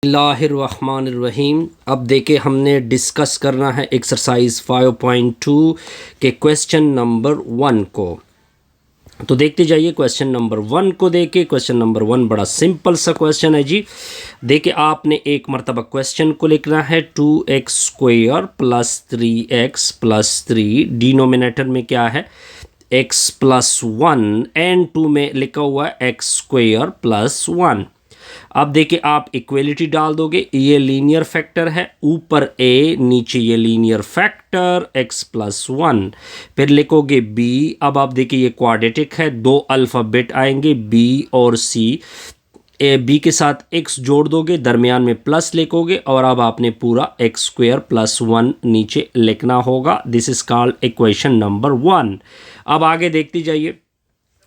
बिस्मिल्लाहिर्रहमानिर्रहीम। अब देखिए हमने डिस्कस करना है एक्सरसाइज 5.2 के क्वेश्चन नंबर 1 को। तो देखते जाइए क्वेश्चन नंबर 1 को। देखिए क्वेश्चन नंबर 1 बड़ा सिंपल सा क्वेश्चन है जी। देखिए आपने एक मरतबा क्वेश्चन को लिखना है 2x² plus 3x plus 3, denominator में क्या है x प्लस 1 एंड 2 में लिखा हुआ है x² प्लस 1। अब देखिए आप इक्वलिटी डाल दोगे, ये लीनियर फैक्टर है, ऊपर a नीचे ये लीनियर फैक्टर x प्लस 1, फिर लिखोगे b। अब आप देखिए ये क्वाड्रेटिक है, दो अल्फ़ाबेट आएंगे b और c, ए बी के साथ x जोड़ दोगे, दरमियान में प्लस लिखोगे और अब आपने पूरा x² प्लस 1 नीचे लिखना होगा। This is called equation number 1। अब आगे देखते जाइए,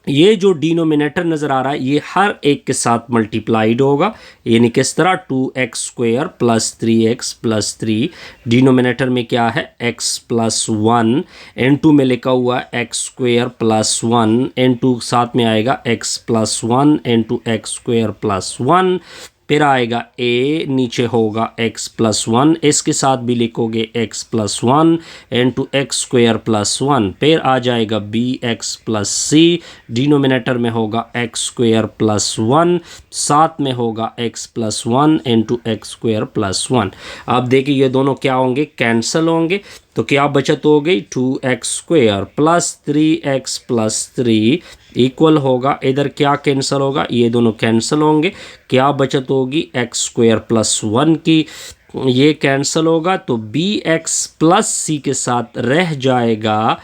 ये जो डिनोमिनेटर नज़र आ रहा है ये हर एक के साथ मल्टीप्लाइड होगा, यानी किस तरह 2x² plus 3x plus 3, denominator में क्या है x प्लस 1, n2 में लिखा हुआ है x² प्लस 1, n2 साथ में आएगा x plus 1 n2 x² plus 1, फिर आएगा a, नीचे होगा x प्लस 1, इसके साथ भी लिखोगे x plus 1 into x² plus 1, फिर आ जाएगा b x plus c, denominator में होगा x² प्लस 1, साथ में होगा x plus 1 into x² plus 1। अब देखिए ये दोनों क्या होंगे, कैंसिल होंगे, तो क्या बचत हो गई 2x² plus 3x plus 3 equal होगा, इधर क्या कैंसिल होगा, ये दोनों कैंसिल होंगे, क्या बचत होगी x² प्लस 1 की, ये कैंसिल होगा, तो bx प्लस c के साथ रह जाएगा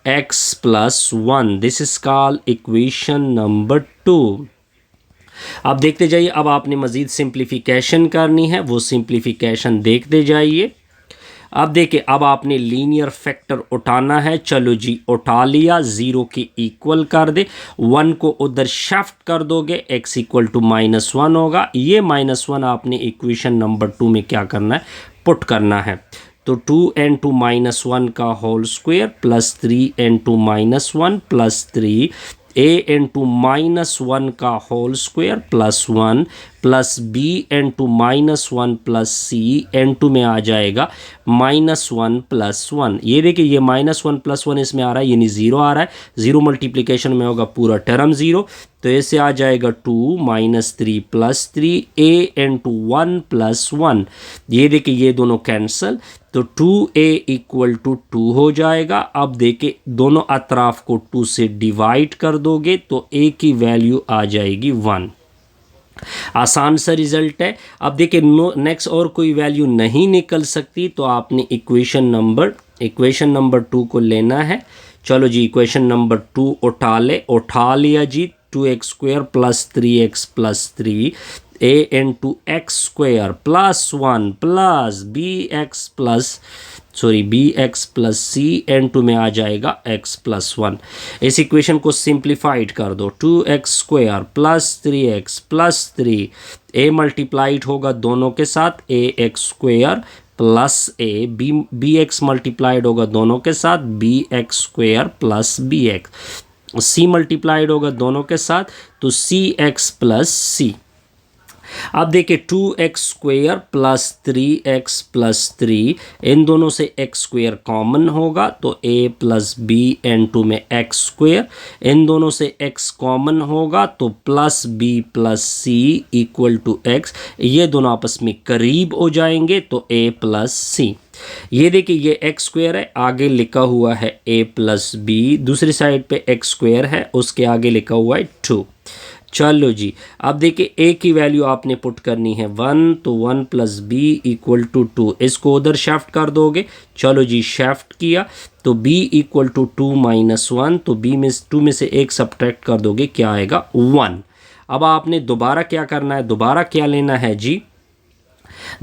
x plus 1। This is called equation number 2। अब देखते जाइए, अब आपने मज़ीद सिंप्लीफिकेशन करनी है, वो सिंप्लीफिकेशन देखते जाइए। अब देखिए अब आपने लीनियर फैक्टर उठाना है, चलो जी उठा लिया, 0 के इक्वल कर दे, 1 को उधर शिफ्ट कर दोगे, x इक्वल टू -1 होगा, ये -1 आपने इक्वेशन नंबर 2 में क्या करना है, पुट करना है। तो 2n2 -1 का whole square plus 3n2 -1 plus 3 a(n2 -1 का whole square plus 1 plus b(n2 -1 plus c n2 में आ जाएगा -1 प्लस 1। ये देखिए ये -1 प्लस 1 इसमें आ रहा है, यानी 0 आ रहा है, 0 मल्टीप्लिकेशन में होगा पूरा टर्म 0, तो ऐसे आ जाएगा 2 -3 प्लस 3 a(n2 1 प्लस 1। ये देखिए ये दोनों कैंसिल, तो 2a इक्वल टू 2 हो जाएगा। अब देखिए दोनों अतराफ को 2 से डिवाइड कर दोगे तो a की वैल्यू आ जाएगी 1। आसान सा रिजल्ट है। अब देखिए नेक्स्ट और कोई वैल्यू नहीं निकल सकती, तो आपने इक्वेशन नंबर 2 को लेना है। चलो जी इक्वेशन नंबर 2 उठा लिया जी, 2x² plus 3x plus 3 a(n2 x² plus 1 plus bx plus c n2 में आ जाएगा x प्लस 1। इस इक्वेशन को सिंप्लीफाइड कर दो, 2x² plus 3x plus 3, a multiplied होगा दोनों के साथ ax² plus a, bx multiplied होगा दोनों के साथ bx² plus bx, c multiplied होगा दोनों के साथ तो cx प्लस c। अब देखिए 2x² प्लस 3x प्लस 3, इन दोनों से x² कॉमन होगा तो a प्लस b n2 में x², इन दोनों से x कॉमन होगा तो plus b plus c equal to x, ये दोनों आपस में करीब हो जाएंगे तो a प्लस c। ये देखिए ये x² है, आगे लिखा हुआ है a प्लस b, दूसरी साइड पे x² है, उसके आगे लिखा हुआ है 2। चलो जी अब देखिए a की वैल्यू आपने पुट करनी है 1, तो 1 प्लस b इक्वल टू 2, इसको उधर शिफ्ट कर दोगे, चलो जी शिफ्ट किया तो b इक्वल टू 2 -1, तो b में 2 में से एक सब्ट्रैक्ट कर दोगे, क्या आएगा 1। अब आपने दोबारा क्या करना है, दोबारा क्या लेना है जी,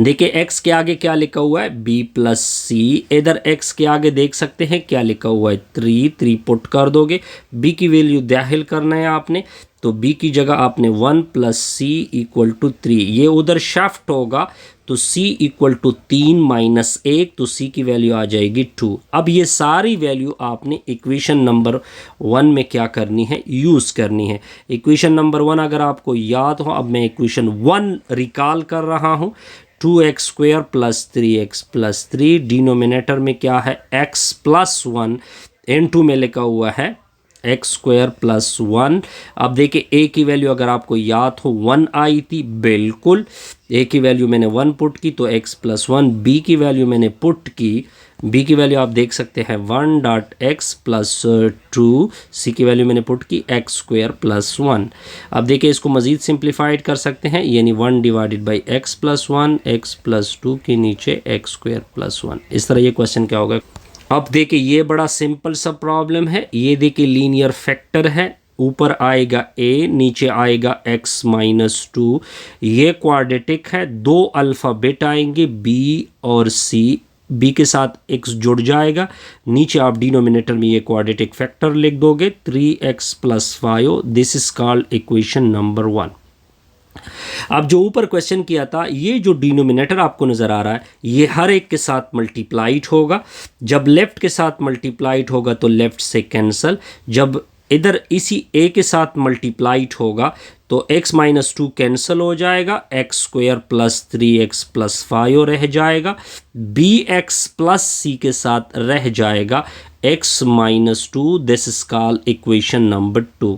देखिए x के आगे क्या लिखा हुआ है b प्लस c, इधर x के आगे देख सकते हैं क्या लिखा हुआ है 3 पुट कर दोगे, b की वैल्यू दाखिल करना है आपने, तो बी की जगह आपने 1 प्लस सी इक्वल टू 3, ये उधर शिफ्ट होगा तो c इक्वल टू 3 माइनस 1, तो c की वैल्यू आ जाएगी 2। अब ये सारी वैल्यू आपने इक्वेशन नंबर 1 में क्या करनी है, यूज़ करनी है। इक्वेशन नंबर 1 अगर आपको याद हो, अब मैं इक्वेशन 1 रिकॉल कर रहा हूँ। 2x square plus 3x plus 3, denominator में क्या है x प्लस 1, n2 में लिखा हुआ है एक्स स्क्वायर प्लस 1। अब देखिए a की वैल्यू अगर आपको याद हो 1 आई थी, बिल्कुल a की वैल्यू मैंने 1 पुट की तो x प्लस 1, b की वैल्यू मैंने पुट की, b की वैल्यू आप देख सकते हैं 1.x प्लस 2, c की वैल्यू मैंने पुट की x स्क्वायर प्लस 1। अब देखिए इसको मज़ीद सिंप्लीफाइड कर सकते हैं, यानी 1 divided by x plus 1, x plus 2 के नीचे x स्क्वायर प्लस 1। इस तरह ये क्वेश्चन क्या होगा। अब देखिए ये बड़ा सिंपल सा प्रॉब्लम है। ये देखिए लीनियर फैक्टर है, ऊपर आएगा a, नीचे आएगा x माइनस 2। ये क्वाड्रेटिक है, दो अल्फ़ाबेट आएंगे b और c, b के साथ x जुड़ जाएगा, नीचे आप डिनोमिनेटर में ये क्वाड्रेटिक फैक्टर लिख दोगे 3x plus 5। This is called equation number 1। अब जो ऊपर क्वेश्चन किया था, ये जो डिनोमिनेटर आपको नज़र आ रहा है ये हर एक के साथ मल्टीप्लाइड होगा। जब लेफ़्ट के साथ मल्टीप्लाइड होगा तो लेफ़्ट से कैंसल, जब इधर इसी a के साथ मल्टीप्लाइड होगा तो x माइनस 2 कैंसिल हो जाएगा, x square plus 3x plus 5 रह जाएगा, bx प्लस c के साथ रह जाएगा x minus 2। This is called equation number 2।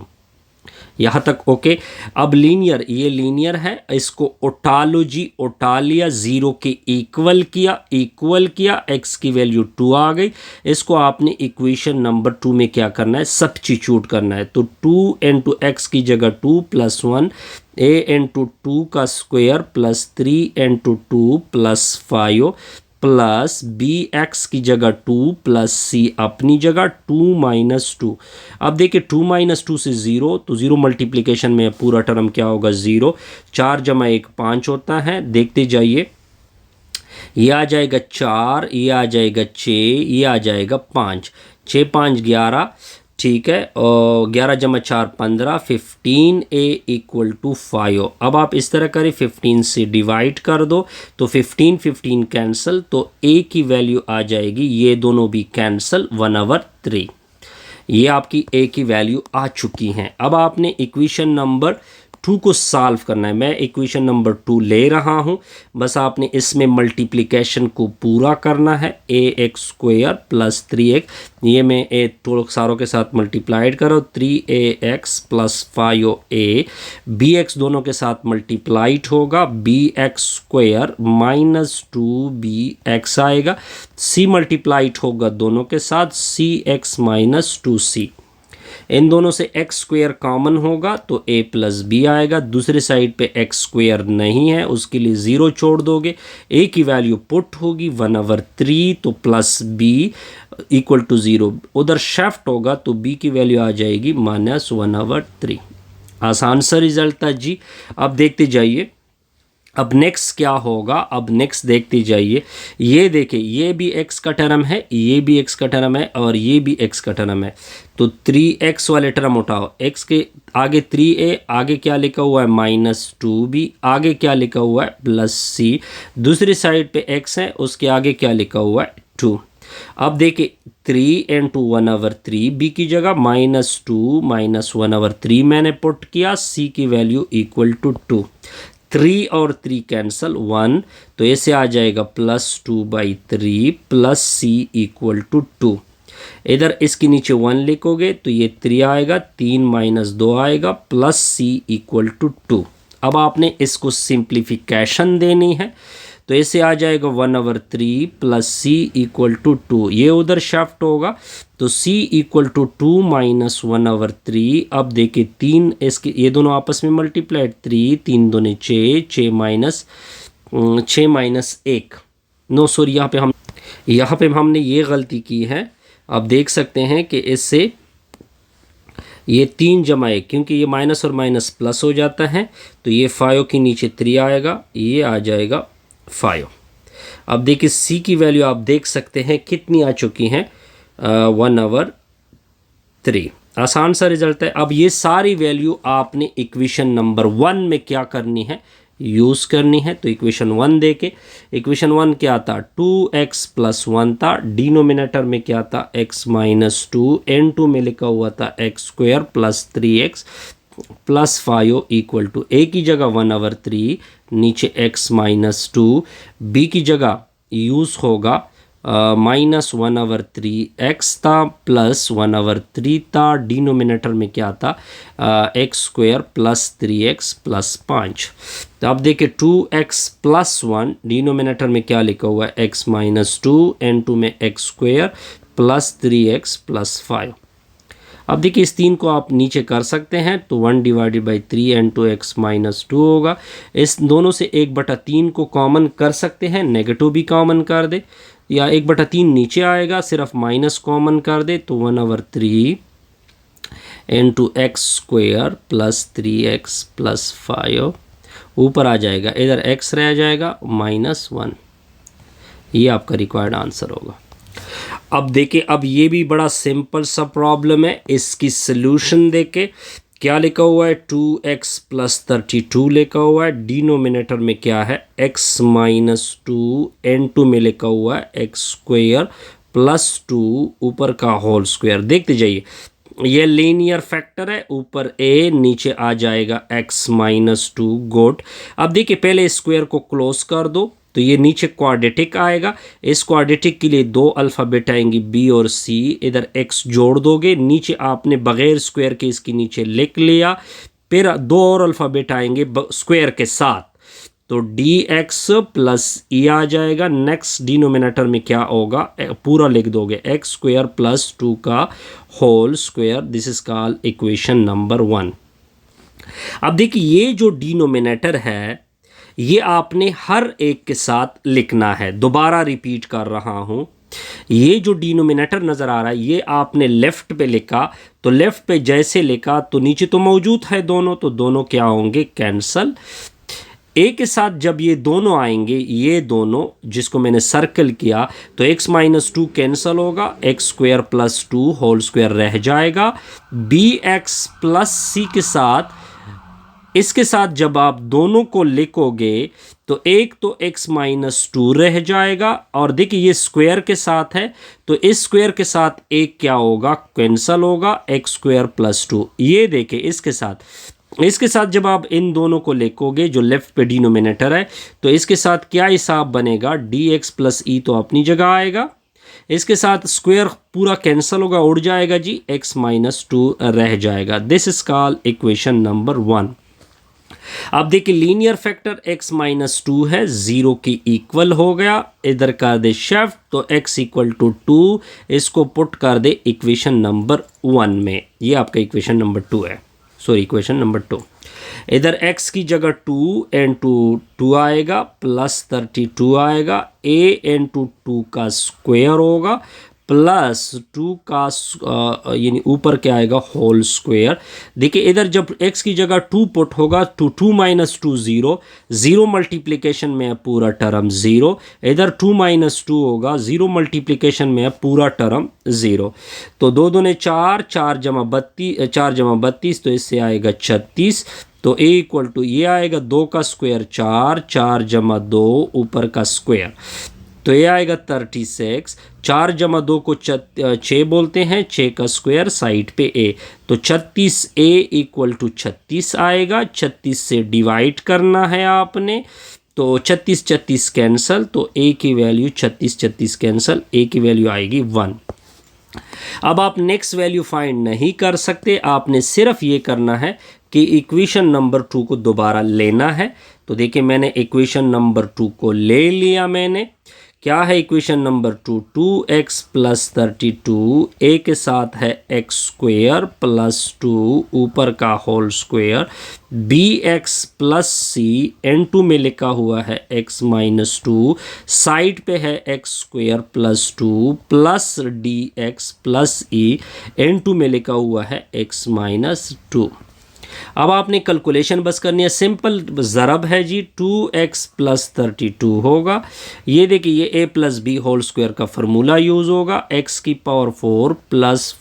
यहाँ तक ओके। अब लीनियर, ये लीनियर है, इसको उठा लो जी, उठा लिया, 0 के इक्वल किया, x की वैल्यू 2 आ गई। इसको आपने इक्वेशन नंबर 2 में क्या करना है, सब्स्टिट्यूट करना है। तो 2 इंटू एक्स की जगह 2 प्लस 1, a इंटू 2 का square plus 3 into 2 plus 5 plus B x की जगह 2 प्लस सी अपनी जगह 2 माइनस 2। अब देखिए 2 माइनस 2 से 0, तो 0 मल्टीप्लिकेशन में पूरा टर्म क्या होगा 0, 4 जमा 1 5 होता है। देखते जाइए, ये आ जाएगा 4, ये आ जाएगा 6, ये आ जाएगा 5, 6 5 11, ठीक है, और 11 जमा 4 15, 15a इक्वल टू 5। अब आप इस तरह करें, 15 से डिवाइड कर दो तो 15 15 कैंसिल, तो a की वैल्यू आ जाएगी, ये दोनों भी कैंसिल, 1/3। ये आपकी a की वैल्यू आ चुकी हैं। अब आपने इक्वेशन नंबर 2 को सॉल्व करना है। मैं इक्वेशन नंबर 2 ले रहा हूँ, बस आपने इसमें मल्टीप्लिकेशन को पूरा करना है। ax स्क्वायर प्लस 3x, ये मैं ए थोड़ा सारों के साथ मल्टीप्लाइड करो, 3ax प्लस 5a, bx दोनों के साथ मल्टीप्लाइड होगा, bx स्क्वायर माइनस 2bx आएगा, c मल्टीप्लाइड होगा दोनों के साथ, cx माइनस 2c। इन दोनों से एक्स स्क्वायर कॉमन होगा तो a प्लस बी आएगा। दूसरी साइड पे एक्स स्क्वायर नहीं है, उसके लिए 0 छोड़ दोगे, a की वैल्यू पुट होगी 1/3, तो प्लस b इक्वल टू 0, उधर शिफ्ट होगा तो b की वैल्यू आ जाएगी माइनस 1/3। आसान सा रिजल्ट था जी। अब देखते जाइए, अब नेक्स्ट क्या होगा, अब नेक्स्ट देखते जाइए। ये देखिए, ये भी x का टर्म है, ये भी x का टर्म है, और ये भी x का टर्म है। तो 3x वाले टर्म उठाओ, x के आगे 3a, आगे क्या लिखा हुआ है माइनस 2b, आगे क्या लिखा हुआ है प्लस c, दूसरी साइड पे x है, उसके आगे क्या लिखा हुआ है 2। अब देखिए 3 इंटू 1/3, b की जगह माइनस 2 माइनस 1/3 मैंने पुट किया, c की वैल्यू इक्वल टू 2। 3 और 3 कैंसल, 1, तो ऐसे आ जाएगा plus 2/3 plus c equal to 2। इधर इसके नीचे 1 लिखोगे तो ये 3 आएगा, 3 माइनस 2 आएगा, प्लस c इक्वल टू 2। अब आपने इसको सिंप्लीफिकेशन देनी है, तो ऐसे आ जाएगा 1/3 प्लस c इक्वल टू 2। ये उधर शिफ्ट होगा तो c इक्वल टू 2 माइनस 1/3। अब देखिए 3, इसके ये दोनों आपस में मल्टीप्लाइड, 3 3 दूने 6, 6 माइनस 1, नो सॉरी, यहाँ पे हमने ये गलती की है। अब देख सकते हैं कि इससे ये 3 जमा 1, क्योंकि ये माइनस और माइनस प्लस हो जाता है, तो ये 5 के नीचे 3 आएगा, ये आ जाएगा 5। अब देखिए c की वैल्यू आप देख सकते हैं कितनी आ चुकी हैं, 1/3। आसान सा रिजल्ट है। अब ये सारी वैल्यू आपने इक्वेशन नंबर 1 में क्या करनी है, यूज़ करनी है। तो इक्वेशन 1 देके, इक्वेशन 1 क्या था, 2x प्लस 1 था, डिनोमिनेटर में क्या था, x माइनस 2, n2 में लिखा हुआ था x square plus 3x plus 5 equal to a की जगह 1/3, नीचे x माइनस 2, b की जगह यूज़ होगा -1/3x था प्लस 1/3 था, डिनोमिनेटर में क्या था, x square plus 3x plus 5। तो अब देखिए 2x प्लस 1, डिनोमिनेटर में क्या लिखा हुआ है, x माइनस 2, n2 में x square plus 3x plus 5। अब देखिए इस 3 को आप नीचे कर सकते हैं, तो 1/3 n2 x माइनस 2 होगा। इस दोनों से 1/3 को कॉमन कर सकते हैं, नेगेटिव भी कॉमन कर दे, या 1/3 नीचे आएगा, सिर्फ माइनस कॉमन कर दे, तो 1/3 n2 x square plus 3x plus 5 ऊपर आ जाएगा, इधर x रह जाएगा -1। ये आपका रिक्वायर्ड आंसर होगा। अब देखिए, अब ये भी बड़ा सिंपल सा प्रॉब्लम है। इसकी सॉल्यूशन देखे क्या लिखा हुआ है, 2x प्लस 32 लिखा हुआ है, डिनोमिनेटर में क्या है, x माइनस 2, n2 में लिखा हुआ है x स्क्वायर प्लस 2 ऊपर का होल स्क्वायर। देखते जाइए, ये लीनियर फैक्टर है, ऊपर a नीचे आ जाएगा x माइनस 2 गोट। अब देखिए पहले स्क्वायर को क्लोज कर दो, तो ये नीचे क्वाड्रेटिक आएगा। इस क्वाड्रेटिक के लिए 2 अल्फ़ाबेट आएंगी b और c, इधर x जोड़ दोगे, नीचे आपने बगैर स्क्वायर के इसके नीचे लिख लिया, फिर 2 और अल्फ़ाबेट आएंगे स्क्वायर के साथ, तो dx प्लस e आ जाएगा। नेक्स्ट डिनोमिनेटर में क्या होगा, पूरा लिख दोगे, x स्क्वायर प्लस 2 का whole square. This is called equation number 1। अब देखिए ये जो डिनोमिनेटर है ये आपने हर एक के साथ लिखना है। दोबारा रिपीट कर रहा हूं, ये जो डिनोमिनेटर नज़र आ रहा है ये आपने लेफ़्ट पे लिखा, तो लेफ़्ट पे जैसे लिखा तो नीचे तो मौजूद है दोनों, तो दोनों क्या होंगे, कैंसल। ए के साथ जब ये दोनों आएंगे, ये दोनों जिसको मैंने सर्कल किया, तो x माइनस 2 कैंसल होगा, x square plus 2 whole square रह जाएगा। bx प्लस c के साथ, इसके साथ जब आप दोनों को लिखोगे तो एक तो x माइनस 2 रह जाएगा, और देखिए ये स्क्वायर के साथ है, तो इस स्क्वायर के साथ एक क्या होगा, कैंसल होगा, x स्क्वायर प्लस 2। ये देखिए इसके साथ जब आप इन दोनों को लिखोगे, जो लेफ्ट पे डिनोमिनेटर है, तो इसके साथ क्या हिसाब बनेगा, dx प्लस e तो अपनी जगह आएगा, इसके साथ स्क्वायर पूरा कैंसल होगा, उड़ जाएगा जी, x माइनस 2 रह जाएगा। This is called equation number 1। अब देखिए लीनियर फैक्टर x माइनस 2 है, 0 की इक्वल हो गया, इधर कर दे शिफ्ट, तो x इक्वल टू 2, इसको पुट कर दे इक्वेशन नंबर 1 में। ये आपका इक्वेशन नंबर 2 है, सॉरी इक्वेशन नंबर 2। इधर x की जगह 2 इंटू 2 आएगा, प्लस 32 आएगा, a इंटू 2 का स्क्वायर होगा, प्लस 2 का यानी ऊपर क्या आएगा, होल स्क्वायर। देखिए इधर जब x की जगह 2 पुट होगा, तो 2 माइनस 2 0, 0 मल्टीप्लिकेशन में है पूरा टर्म 0, इधर 2 माइनस 2 होगा, 0 मल्टीप्लिकेशन में है पूरा टर्म 0, तो 2 दूने 4, 4 जमा 32, तो इससे आएगा 36, तो a इक्वल टू ये आएगा 2 का स्क्वायर 4, 4 जमा 2 ऊपर का स्क्वायर, तो ये आएगा 36, 4 जमा 2 को 6 बोलते हैं, 6 का स्क्वायर साइड पे a, तो 36a इक्वल टू 36 आएगा। 36 से डिवाइड करना है आपने, तो 36 36 कैंसल, तो a की वैल्यू 36 36 कैंसल, a की वैल्यू आएगी 1। अब आप नेक्स्ट वैल्यू फाइंड नहीं कर सकते, आपने सिर्फ ये करना है कि इक्वेशन नंबर 2 को दोबारा लेना है। तो देखिए मैंने इक्वेशन नंबर 2 को ले लिया, मैंने क्या है equation number 2, 2x plus 32, a के साथ है x स्क्वायर प्लस 2 ऊपर का whole square, bx plus c, n2 में लिखा हुआ है x माइनस 2, साइड पे है x square plus 2 plus dx plus e, n2 में लिखा हुआ है x माइनस 2। अब आपने कैलकुलेशन बस करनी है, सिंपल ज़रब है जी, 2x प्लस 32 होगा। ये देखिए ये a plus B whole square का फार्मूला यूज़ होगा, x की power 4 plus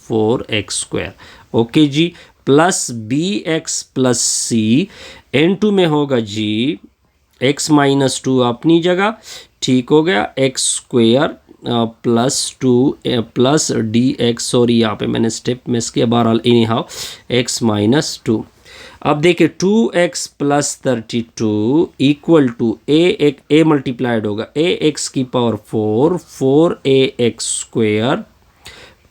4 X square. Okay जी, plus B X plus C n2 में होगा जी x माइनस 2 अपनी जगह, ठीक हो गया, x square plus 2 plus D x, sorry यहाँ पे मैंने स्टेप मिस किया, बहरहाल एनी हाउ एक्स माइनस 2। अब देखिए 2x plus 32 equal to a multiplied होगा ए एक्स की पावर 4 ए एक्स स्क्वायर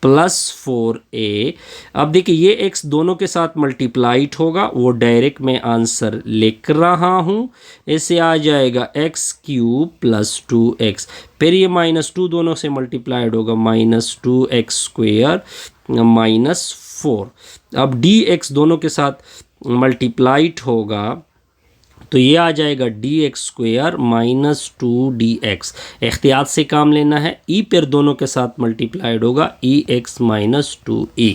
प्लस 4a। अब देखिए ये x दोनों के साथ मल्टीप्लाइड होगा, वो डायरेक्ट मैं आंसर लिख रहा हूँ। इससे आ जाएगा x क्यूब प्लस 2x, फिर ये माइनस 2 दोनों से मल्टीप्लाइड होगा, माइनस 2x स्क्वायर माइनस 4। अब dx दोनों के साथ मल्टीप्लाइड होगा तो ये आ जाएगा D x square minus 2dx। एहतियात से काम लेना है, ई फिर दोनों के साथ मल्टीप्लाइड होगा, ई एक्स माइनस 2e।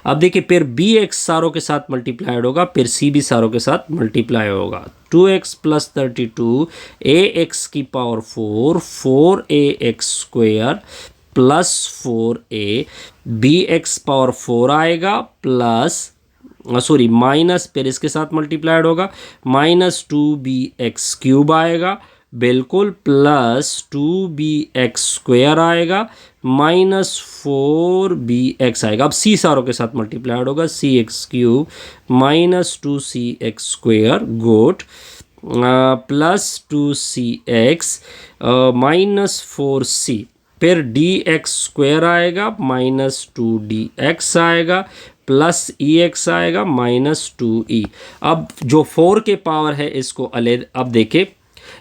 अब देखिए फिर बी एक्स सारों के साथ मल्टीप्लाइड होगा, फिर सी भी सारों के साथ मल्टीप्लाई होगा, 2x प्लस 32 ए एक्स की पावर 4 ए X square plus 4a, B X power 4 आएगा प्लस सॉरी माइनस, फिर इसके साथ मल्टीप्लाइड होगा, माइनस 2bx क्यूब आएगा बिल्कुल, प्लस 2bx स्क्वायर आएगा, माइनस 4bx आएगा। अब सी सारों के साथ मल्टीप्लाइड होगा, C X cube minus 2cx square good, plus 2cx minus 4c, फिर dx स्क्वायर आएगा माइनस 2dx आएगा प्लस एक्स आएगा माइनस 2e। अब जो 4 के पावर है इसको अलग, अब देखें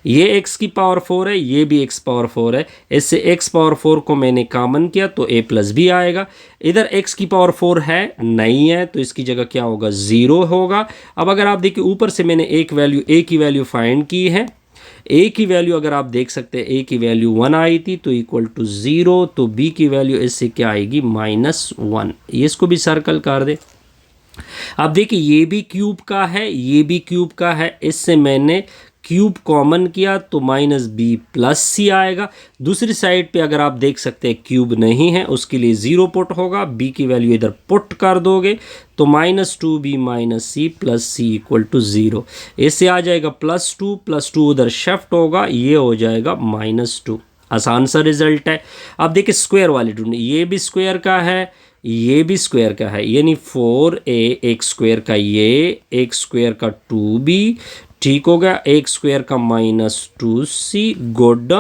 ये x की पावर 4 है, ये भी x पावर 4 है, इससे x पावर 4 को मैंने कॉमन किया तो a प्लस b आएगा। इधर x की पावर 4 है नहीं है तो इसकी जगह क्या होगा, 0 होगा। अब अगर आप देखिए ऊपर से मैंने एक वैल्यू a की वैल्यू फाइंड की है, a की वैल्यू अगर आप देख सकते हैं a की वैल्यू 1 आई थी तो इक्वल टू 0, तो b की वैल्यू इससे क्या आएगी, माइनस 1। ये इसको भी सर्कल कर दे। अब देखिए ये भी क्यूब का है, ये भी क्यूब का है, इससे मैंने क्यूब कॉमन किया तो माइनस बी प्लस सी आएगा। दूसरी साइड पे अगर आप देख सकते हैं क्यूब नहीं है, उसके लिए 0 पुट होगा, बी की वैल्यू इधर पुट कर दोगे तो minus 2b minus c plus c equal to 0। इससे आ जाएगा प्लस 2 उधर शिफ्ट होगा, ये हो जाएगा माइनस 2। आसान सा रिजल्ट है। अब देखिए स्क्वायर वाले ढूंढे, ये भी स्क्वायर का है, ये भी स्क्वायर का है, यानी 4a एक स्क्वायर का, ये एक स्क्वायर का 2b, ठीक हो गया, एक स्क्वायर का माइनस 2c गुड,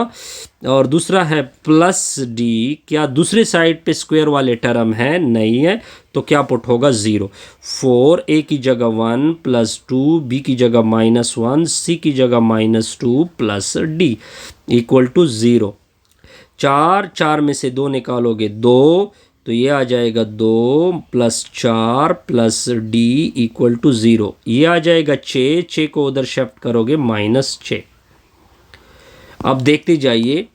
और दूसरा है प्लस d, क्या दूसरे साइड पे स्क्वायर वाले टर्म है नहीं है तो क्या पुट होगा, 0। 4a की जगह 1 प्लस 2, b की जगह माइनस 1, c की जगह minus 2 plus d equal to 0। 4 में से 2 निकालोगे 2, तो ये आ जाएगा 2 plus 4 plus d equal to 0। ये आ जाएगा 6 को उधर शिफ्ट करोगे माइनस 6। अब देखते जाइए,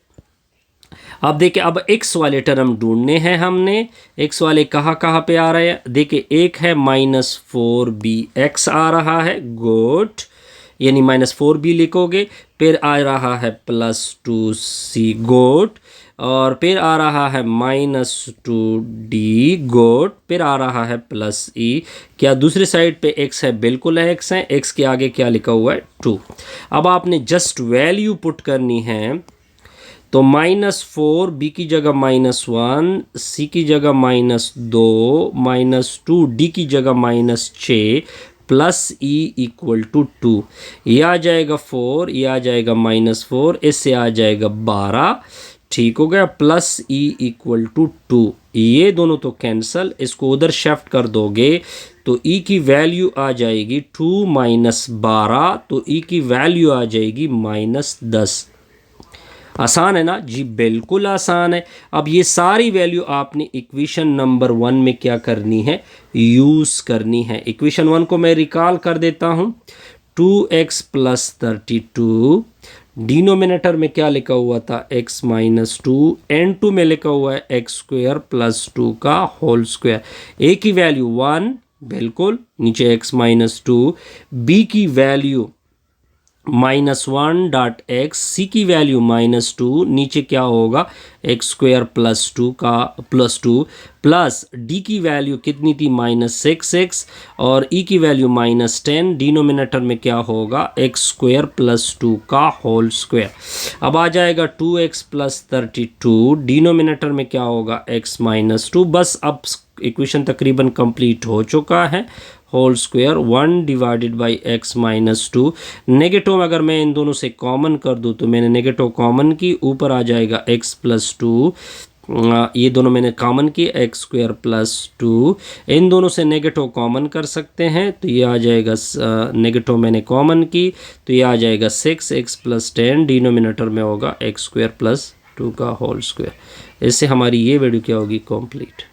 अब देखिए अब x वाले टर्म ढूंढने हैं हमने। x वाले कहाँ पे आ रहे हैं, देखिए एक है माइनस 4bx आ रहा है गुड, यानी माइनस 4b लिखोगे, फिर आ रहा है प्लस 2c गुड, और फिर आ रहा है माइनस 2d गुड, फिर आ रहा है प्लस e। क्या दूसरी साइड पे x है, बिल्कुल है x है, x के आगे क्या लिखा हुआ है 2। अब आपने जस्ट वैल्यू पुट करनी है, तो माइनस 4 b की जगह माइनस 1, c की जगह माइनस 2, माइनस 2 d की जगह minus 6 plus e equal to 2। ये आ जाएगा 4, ये आ जाएगा माइनस 4, इससे आ जाएगा 12, ठीक हो गया, प्लस e इक्वल टू 2। ये दोनों तो कैंसल, इसको उधर शिफ्ट कर दोगे तो e की वैल्यू आ जाएगी 2 माइनस 12, तो e की वैल्यू आ जाएगी माइनस 10। आसान है ना जी, बिल्कुल आसान है। अब ये सारी वैल्यू आपने इक्वेशन नंबर 1 में क्या करनी है, यूज़ करनी है। इक्वेशन 1 को मैं रिकॉल कर देता हूँ, 2x प्लस 32, डिनोमिनेटर में क्या लिखा हुआ था, x माइनस 2, n2 में लिखा हुआ है x स्क्वायर प्लस 2 का होल स्क्वायर। a की वैल्यू 1, बिल्कुल, नीचे x माइनस टू, b की वैल्यू -1 डॉट एक्स, सी की वैल्यू -2, नीचे क्या होगा एक्स स्क्वायर प्लस टू का प्लस डी की वैल्यू कितनी थी -6x और ई की वैल्यू -10, डिनोमिनेटर में क्या होगा एक्स स्क्वायर प्लस टू का होल स्क्वायर। अब आ जाएगा 2x प्लस 32, डिनोमिनेटर में क्या होगा x -2। बस अब इक्वेशन तकरीबन कंप्लीट हो चुका है। Whole square 1 divided by x -2। Negative अगर मैं इन दोनों से कॉमन कर दूं तो मैंने नेगेटिव कॉमन की, ऊपर आ जाएगा x प्लस टू, ये दोनों मैंने कॉमन किए एक्स स्क्वायर प्लस टू। इन दोनों से नेगेटिव कॉमन कर सकते हैं तो ये आ जाएगा, नेगेटिव मैंने कॉमन की तो ये आ जाएगा 6x प्लस 10, डिनोमिनेटर में होगा एक्स स्क्वायर प्लस टू का होल स्क्वायर। इससे हमारी ये वीडियो क्या होगी कंप्लीट।